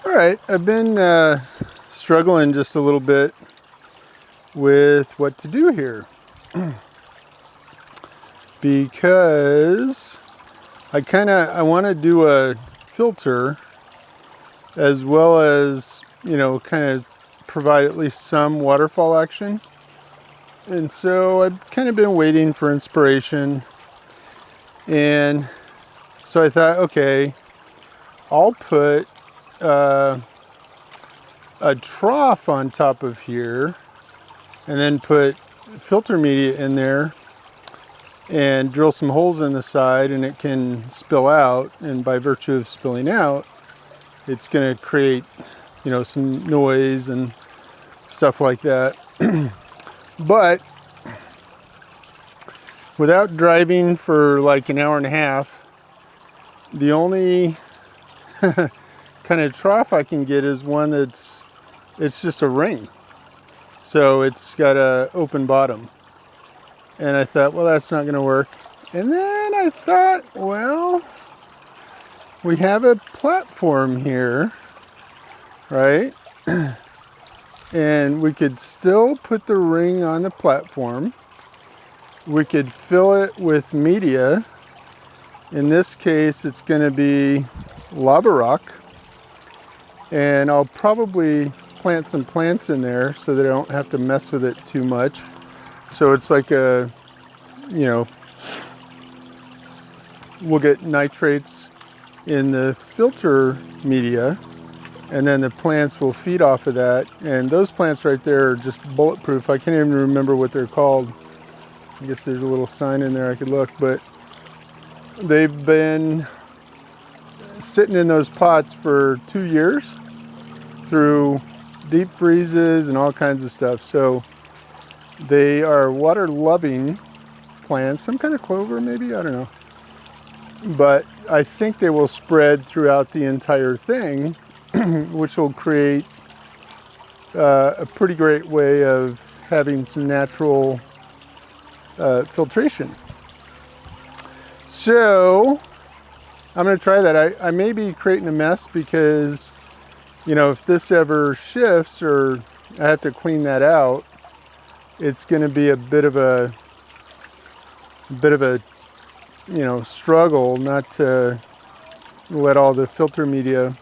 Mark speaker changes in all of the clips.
Speaker 1: All right, I've been struggling just a little bit with what to do here because I want to do a filter as well as, kind of provide at least some waterfall action. And so I've kind of been waiting for inspiration, and so I thought, okay, I'll put a trough on top of here and then put filter media in there and drill some holes in the side, and it can spill out, and by virtue of spilling out, it's going to create, some noise and stuff like that. But without driving for like an hour and a half, the only kind of trough I can get is one it's just a ring. So it's got a open bottom. And I thought, well, that's not going to work. And then I thought, well, we have a platform here, right? And we could still put the ring on the platform. We could fill it with media. In this case, it's going to be lava rock. And I'll probably plant some plants in there so that I don't have to mess with it too much. So it's like we'll get nitrates in the filter media, and then the plants will feed off of that. And those plants right there are just bulletproof. I can't even remember what they're called. I guess there's a little sign in there I could look, but they've been sitting in those pots for 2 years through deep freezes and all kinds of stuff. So they are water loving plants, some kind of clover maybe, I don't know. But I think they will spread throughout the entire thing, which will create a pretty great way of having some natural filtration. So I'm going to try that. I may be creating a mess because, if this ever shifts or I have to clean that out, it's going to be a bit of a struggle not to let all the filter media,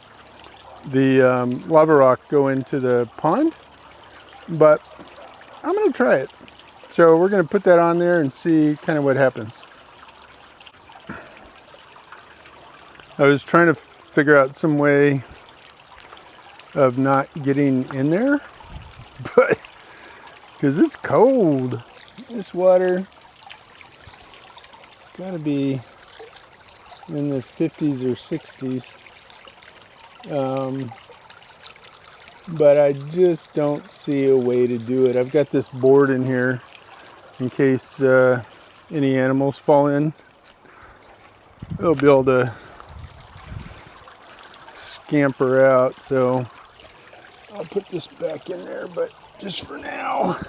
Speaker 1: the lava rock, go into the pond. But I'm going to try it. So we're going to put that on there and see kind of what happens. I was trying to figure out some way of not getting in there, but because it's cold, this water gotta be in the 50s or 60s, but I just don't see a way to do it. I've got this board in here in case any animals fall in. They'll be able to scamper out, so I'll put this back in there, but just for now,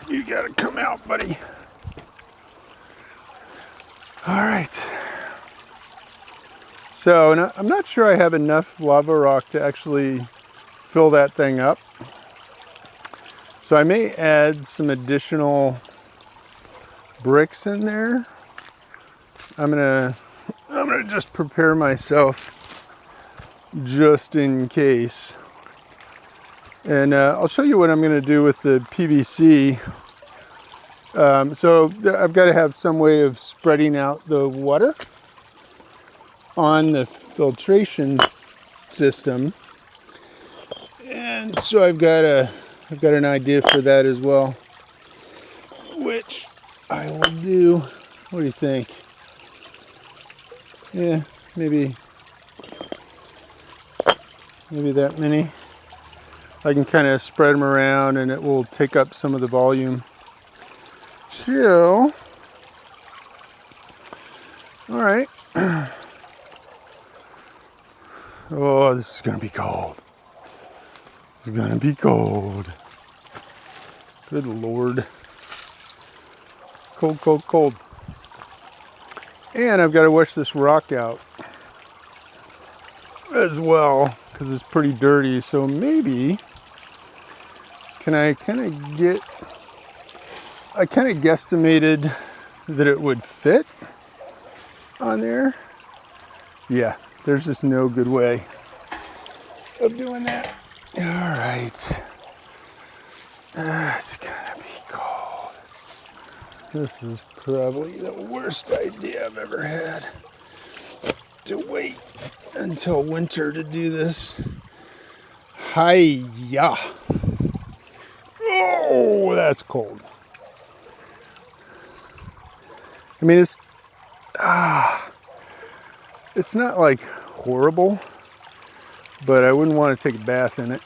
Speaker 1: you gotta come out, buddy. All right. So I'm not sure I have enough lava rock to actually fill that thing up. So I may add some additional bricks in there. I'm gonna just prepare myself just in case. And I'll show you what I'm going to do with the PVC. So I've got to have some way of spreading out the water on the filtration system. And so I've got an idea for that as well, which I will do. What do you think? Yeah, maybe that many. I can kind of spread them around and it will take up some of the volume. So, all right. Oh, this is gonna be cold. It's gonna be cold. Good Lord. Cold, cold, cold. And I've got to wash this rock out. as well, because it's pretty dirty. So maybe, can I kind of get, I kind of guesstimated that it would fit on there. Yeah, there's just no good way of doing that. All right. It's gonna be cold. This is probably the worst idea I've ever had, to wait until winter to do this. Hi-ya. Oh, that's cold. I mean, it's not like horrible, but I wouldn't want to take a bath in it.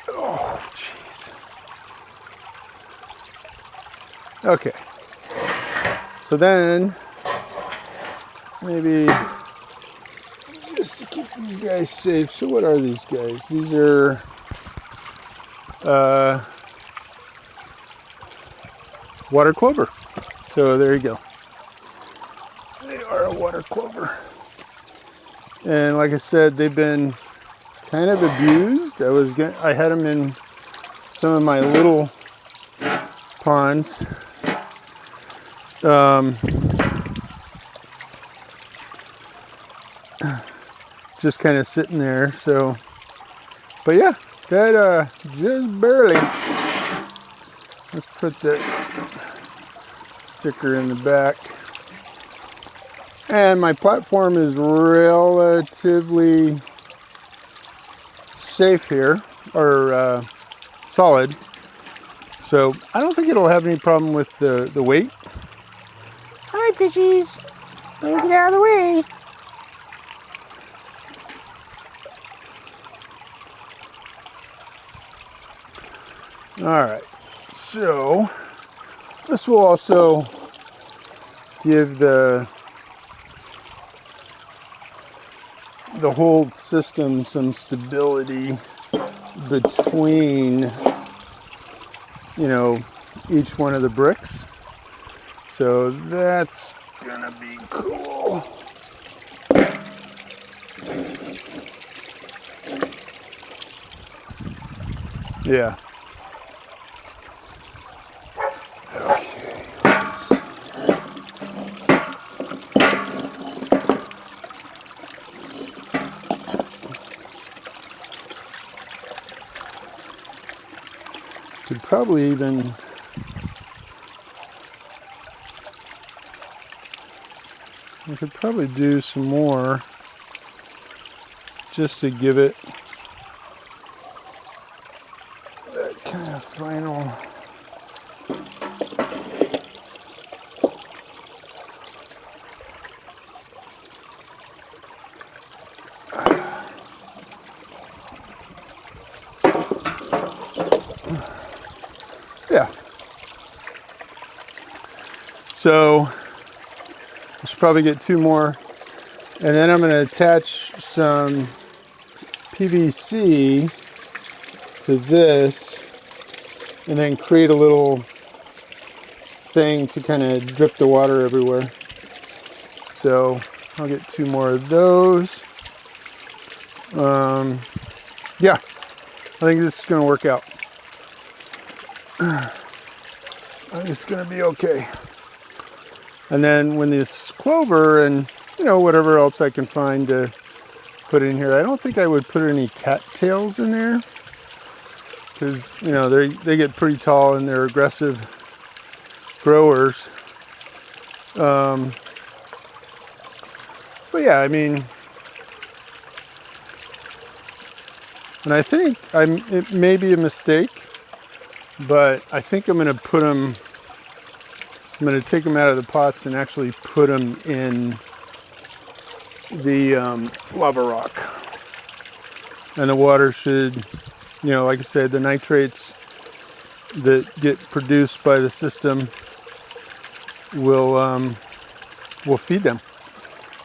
Speaker 1: Oh, jeez. Okay. So then, maybe just to keep these guys safe. So what are these guys? These are water clover. So there you go. They are a water clover. And like I said, they've been kind of abused. I had them in some of my little ponds. Just kind of sitting there. So, but yeah, that just barely. Let's put that sticker in the back. And my platform is relatively safe here, or solid. So I don't think it'll have any problem with the weight. Hi, fishies. Let me get out of the way. All right. So this will also give the whole system some stability between, you know, each one of the bricks. So that's gonna be cool. Yeah. Could probably even I could probably do some more just to give it that kind of final. Yeah. So I should probably get 2 more, and then I'm going to attach some PVC to this, and then create a little thing to kind of drip the water everywhere. So I'll get 2 more of those. Yeah, I think this is going to work out. It's going to be okay. And then when this clover and, you know, whatever else I can find to put in here, I don't think I would put any cattails in there, because, you know, they get pretty tall and they're aggressive growers. But yeah, I mean, and I think it may be a mistake, but I think I'm going to put them, I'm going to take them out of the pots and actually put them in the lava rock. And the water should, you know, like I said, the nitrates that get produced by the system will feed them.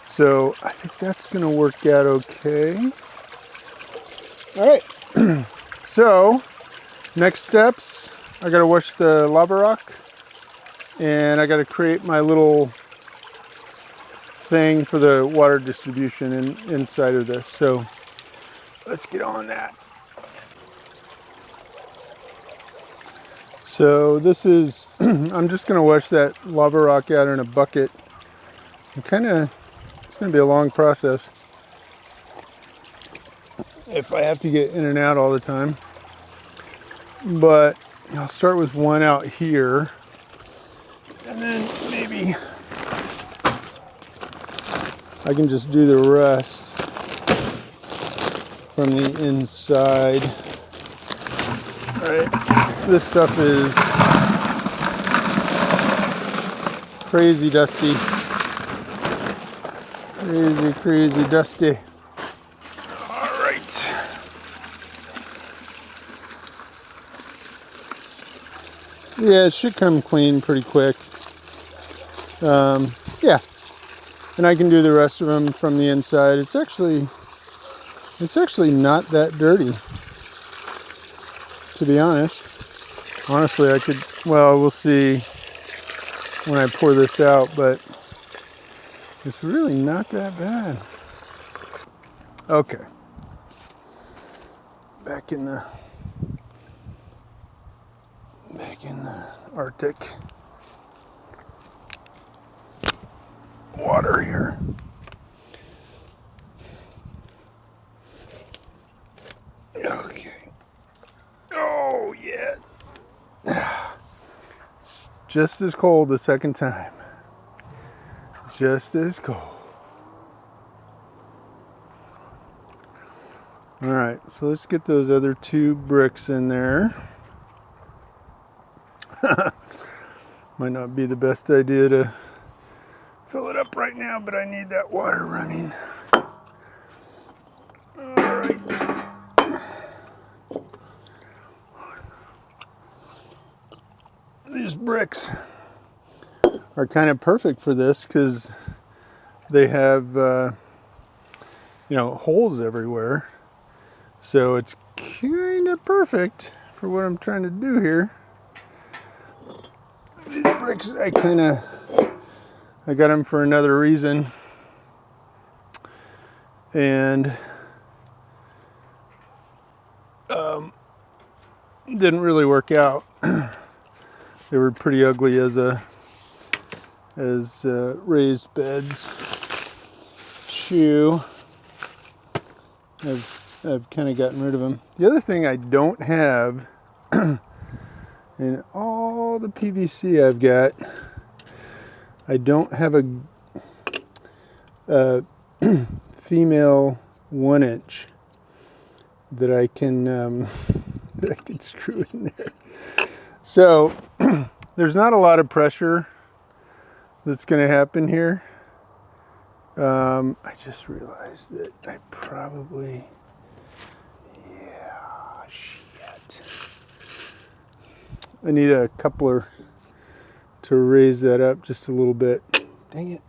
Speaker 1: So I think that's going to work out okay. All right. So next steps, I got to wash the lava rock, and I got to create my little thing for the water distribution inside of this. So let's get on that. So this is, I'm just going to wash that lava rock out in a bucket. It's going to be a long process if I have to get in and out all the time. But I'll start with one out here, and then maybe I can just do the rest from the inside. All right, this stuff is crazy dusty. Crazy dusty. All right. Yeah, it should come clean pretty quick. Yeah, and I can do the rest of them from the inside. It's actually not that dirty, to be honest. Honestly, I could, well, we'll see when I pour this out, but it's really not that bad. Okay. Back in the Arctic water here. Okay. Oh yeah. Just as cold the second time. Just as cold. All right, so let's get those other 2 bricks in there. Might not be the best idea to fill it up right now, but I need that water running. All right. These bricks are kind of perfect for this because they have, holes everywhere. So it's kind of perfect for what I'm trying to do here. These bricks, I got them for another reason. And didn't really work out. They were pretty ugly as raised beds. Shoe. I've kind of gotten rid of them. The other thing I don't have in all the PVC I've got, I don't have a female 1-inch that I can screw in there. So there's not a lot of pressure that's going to happen here. I just realized that I probably, shit. I need a coupler to raise that up just a little bit. Dang it.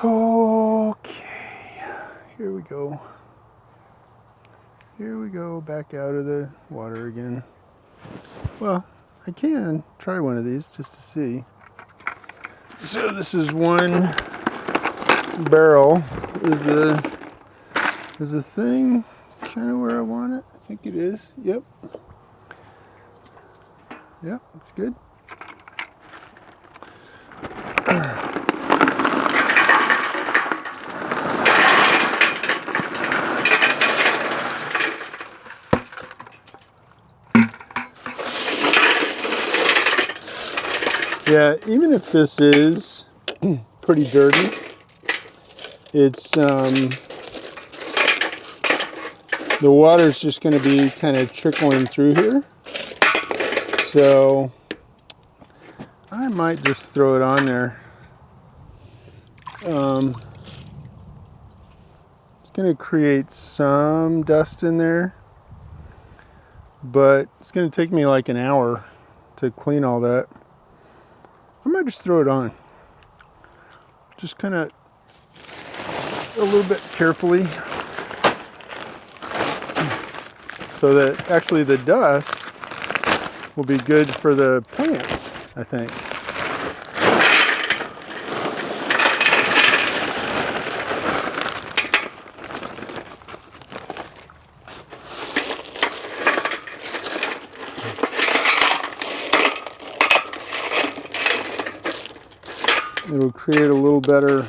Speaker 1: Okay, here we go. Here we go, back out of the water again. Well, I can try one of these just to see. So this is one barrel. Is the thing kind of where I want it? I think it is. Yep. Yep, it's good. Yeah, even if this is pretty dirty, it's the water's just going to be kind of trickling through here. So I might just throw it on there. It's going to create some dust in there, but it's going to take me like an hour to clean all that. I might just throw it on. Just kind of a little bit carefully so that actually the dust will be good for the plants, I think. it'll create a little better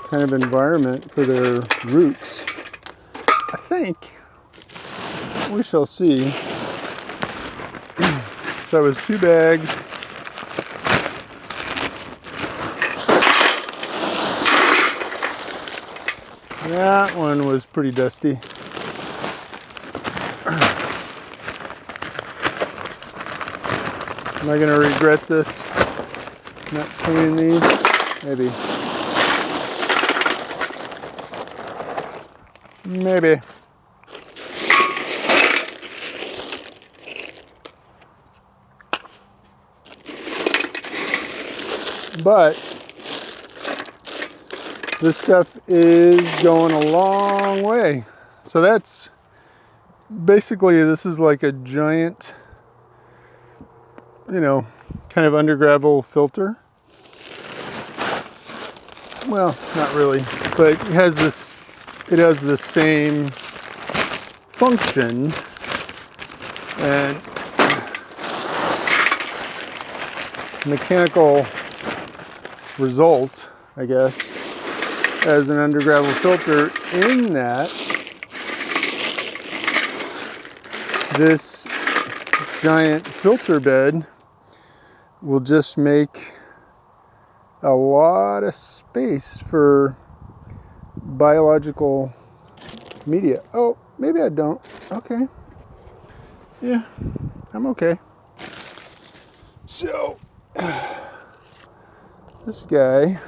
Speaker 1: kind of environment for their roots. I think. We shall see. So that was 2 bags. That one was pretty dusty. Am I going to regret this? Not cleaning these? Maybe. Maybe. But this stuff is going a long way. So that's basically, this is like a giant, you know, kind of under gravel filter. Well, not really, but it has the same function and mechanical result, I guess, as an under gravel filter, in that this giant filter bed will just make a lot of space for biological media. Oh, maybe I don't. Okay. Yeah, I'm okay. So, this guy,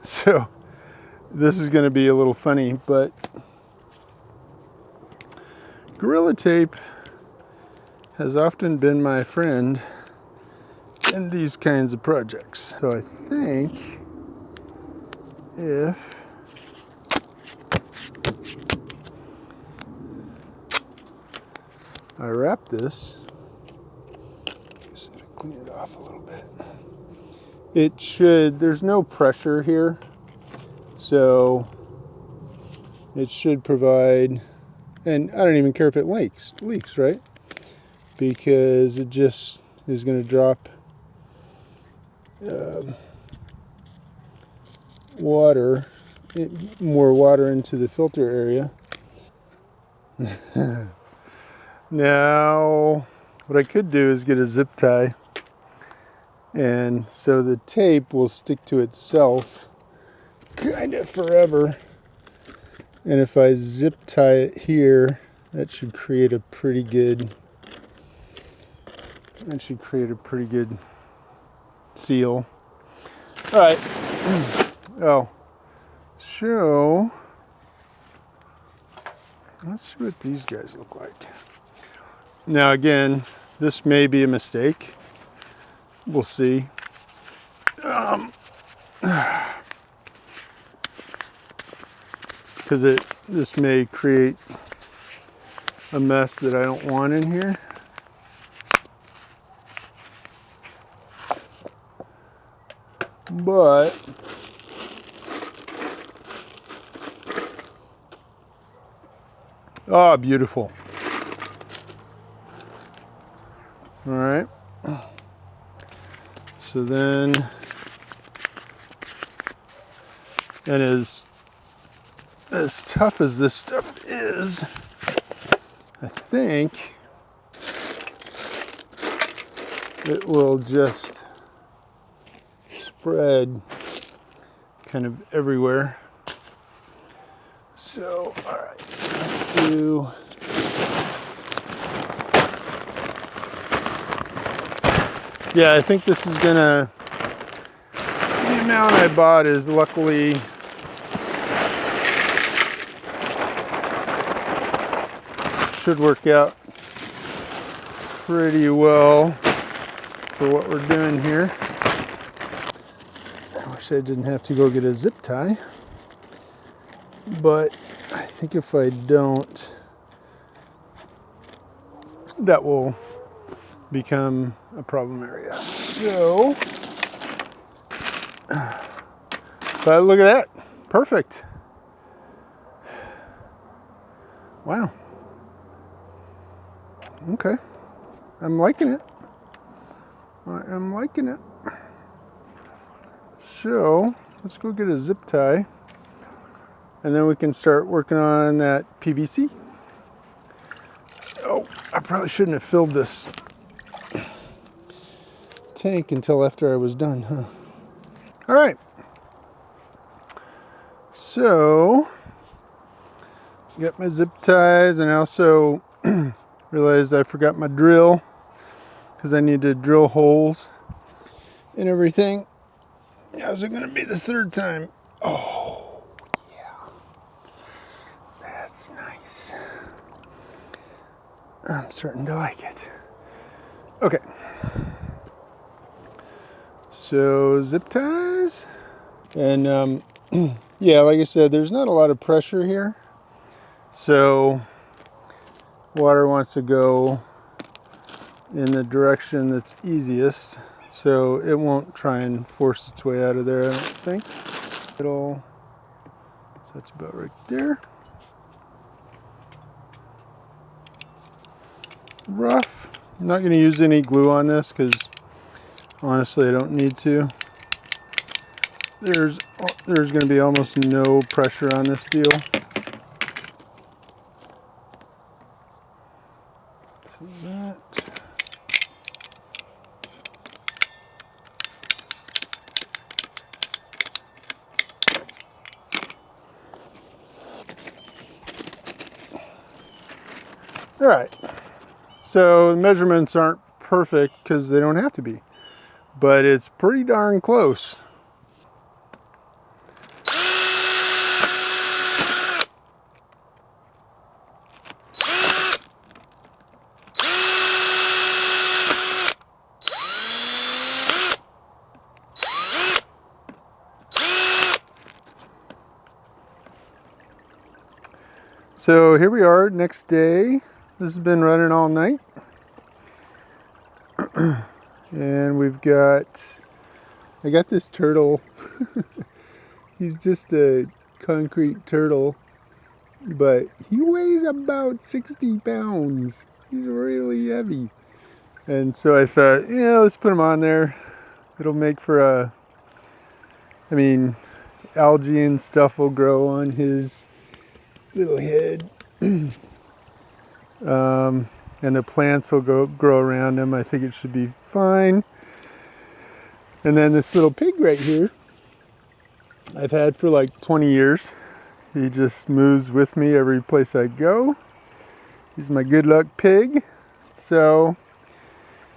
Speaker 1: so this is going to be a little funny, but Gorilla Tape has often been my friend in these kinds of projects. So I think if I wrap this, just to clean it off a little bit, it should, there's no pressure here, so it should provide, and I don't even care if it leaks, right? Because it just is going to drop more water into the filter area. Now, what I could do is get a zip tie, and so the tape will stick to itself kind of forever. And if I zip tie it here, that should create a pretty good seal. All right. Oh, so let's see what these guys look like. Now again, this may be a mistake. We'll see. Because this may create a mess that I don't want in here. But oh, beautiful. All right. So then, and as tough as this stuff is, I think it will just spread kind of everywhere. So, all right, so let's do, yeah, I think this is gonna, the amount I bought is luckily should work out pretty well for what we're doing here. I wish I didn't have to go get a zip tie, but I think if I don't, that will become a problem area. So, but look at that, perfect. Wow. Okay, I'm liking it. I am liking it. So let's go get a zip tie, and then we can start working on that PVC. Oh, I probably shouldn't have filled this tank until after I was done, huh? All right. So, got my zip ties, and I also realized I forgot my drill because I need to drill holes and everything. How's it going to be the third time? Oh, yeah. That's nice. I'm starting to like it. Okay. So, zip ties. And, yeah, like I said, there's not a lot of pressure here. So, water wants to go in the direction that's easiest. So, it won't try and force its way out of there, I don't think. So that's about right there. Rough. I'm not going to use any glue on this because honestly I don't need to. There's going to be almost no pressure on this deal. So that. All right. So the measurements aren't perfect because they don't have to be, but it's pretty darn close. So here we are, next day. This has been running all night. And I got this turtle. He's just a concrete turtle, but he weighs about 60 pounds. He's really heavy. And so I thought, yeah, let's put him on there. It'll make for algae and stuff will grow on his little head. And the plants will grow around him. I think it should be fine. And then this little pig right here, I've had for like 20 years. He just moves with me every place I go. He's my good luck pig. So,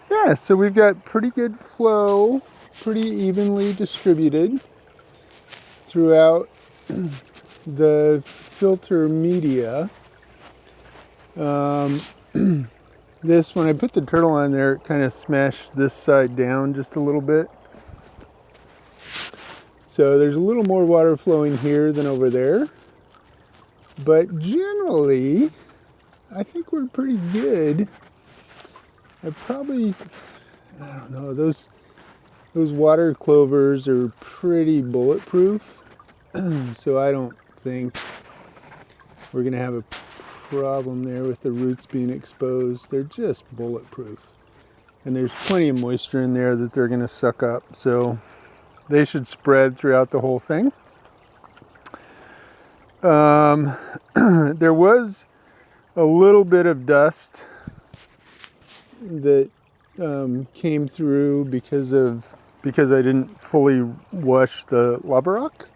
Speaker 1: yeah, so we've got pretty good flow, pretty evenly distributed throughout the filter media. This, when I put the turtle on there, it kind of smashed this side down just a little bit. So there's a little more water flowing here than over there. But generally, I think we're pretty good. I don't know, those water clovers are pretty bulletproof. So I don't think we're going to have a problem there with the roots being exposed. They're just bulletproof. And there's plenty of moisture in there that they're going to suck up. So they should spread throughout the whole thing. There was a little bit of dust that came through because I didn't fully wash the lava rock.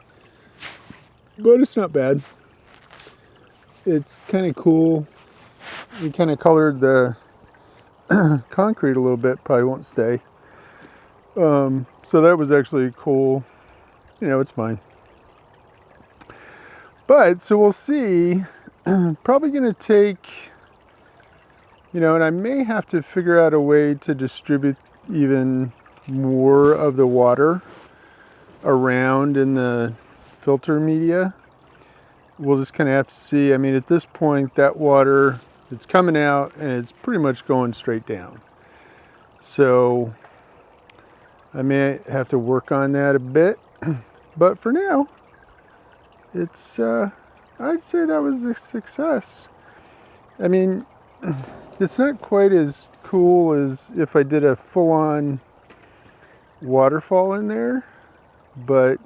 Speaker 1: But it's not bad. It's kind of cool. We kind of colored the concrete a little bit. Probably won't stay. So that was actually cool. You know, it's fine. But, so we'll see. Probably going to take, and I may have to figure out a way to distribute even more of the water around in the filter media. We'll just kind of have to see. At this point, that water, it's coming out and it's pretty much going straight down. So I may have to work on that a bit. But for now, it's, I'd say that was a success. It's not quite as cool as if I did a full-on waterfall in there. but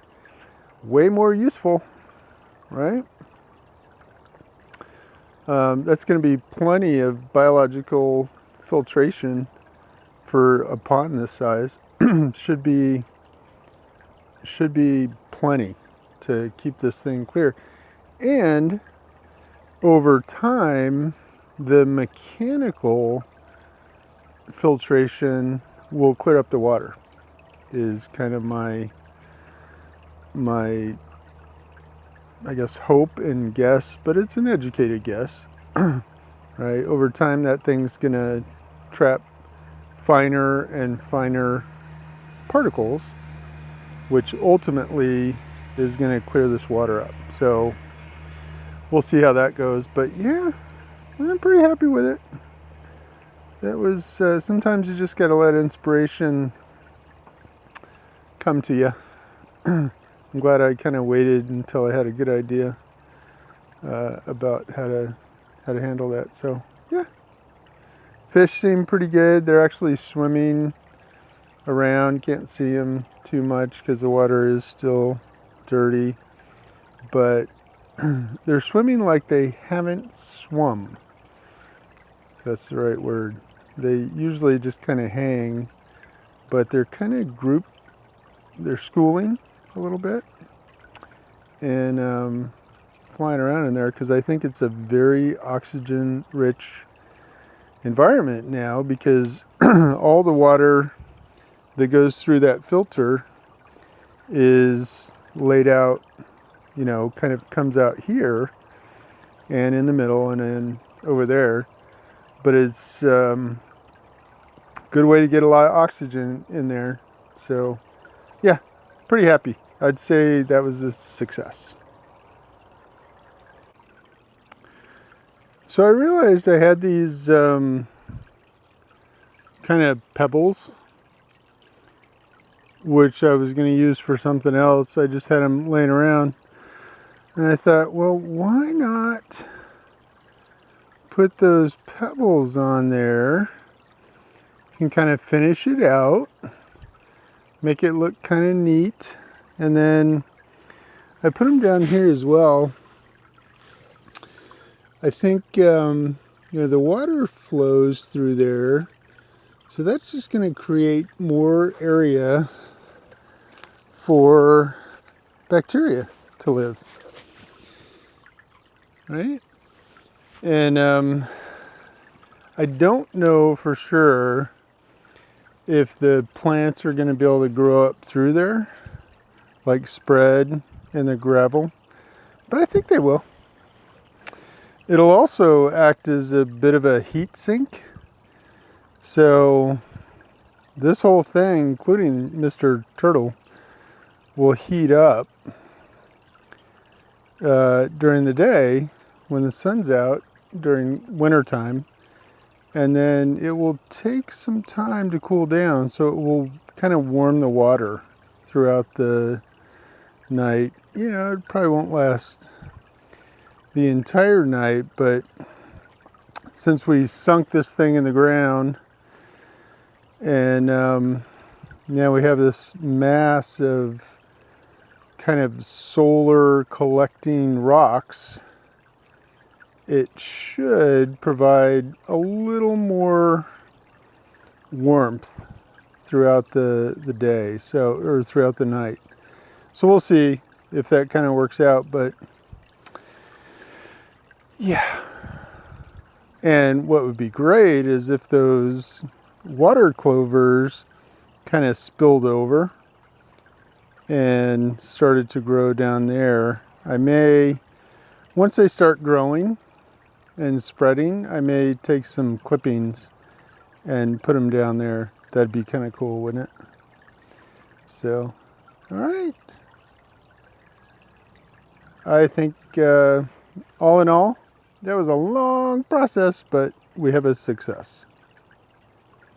Speaker 1: way more useful, right? That's going to be plenty of biological filtration for a pond this size. should be plenty to keep this thing clear. And over time, the mechanical filtration will clear up the water, is kind of my I guess hope and guess, but it's an educated guess. Right? Over time, that thing's gonna trap finer and finer particles, which ultimately is gonna clear this water up. So we'll see how that goes, but yeah, I'm pretty happy with it. That was, sometimes you just gotta let inspiration come to you. I'm glad I kind of waited until I had a good idea about how to handle that. So yeah, fish seem pretty good. They're actually swimming around. Can't see them too much because the water is still dirty, but they're swimming like they haven't swum. If that's the right word. They usually just kind of hang, but they're kind of grouped. They're schooling a little bit and flying around in there because I think it's a very oxygen-rich environment now, because all the water that goes through that filter is laid out, you know, kind of comes out here and in the middle and then over there. But it's a good way to get a lot of oxygen in there. So yeah, pretty happy. I'd say that was a success. So I realized I had these kind of pebbles, which I was going to use for something else. I just had them laying around. And I thought, well, why not put those pebbles on there? You can kind of finish it out, make it look kind of neat. And then I put them down here as well. I think, you know, the water flows through there. So that's just going to create more area for bacteria to live. Right? And I don't know for sure if the plants are going to be able to grow up through there, like spread in the gravel, but I think they will. It'll also act as a bit of a heat sink. So this whole thing, including Mr. Turtle, will heat up during the day when the sun's out during winter time, and then it will take some time to cool down, so it will kind of warm the water throughout the night. You know, it probably won't last the entire night, but since we sunk this thing in the ground and now we have this mass of kind of solar collecting rocks, it should provide a little more warmth throughout the day, or throughout the night. So we'll see if that kind of works out, but yeah. And what would be great is if those water clovers kind of spilled over and started to grow down there. I may, once they start growing and spreading, I may take some clippings and put them down there. That'd be kind of cool, wouldn't it? So, all right. I think all in all, that was a long process, but we have a success.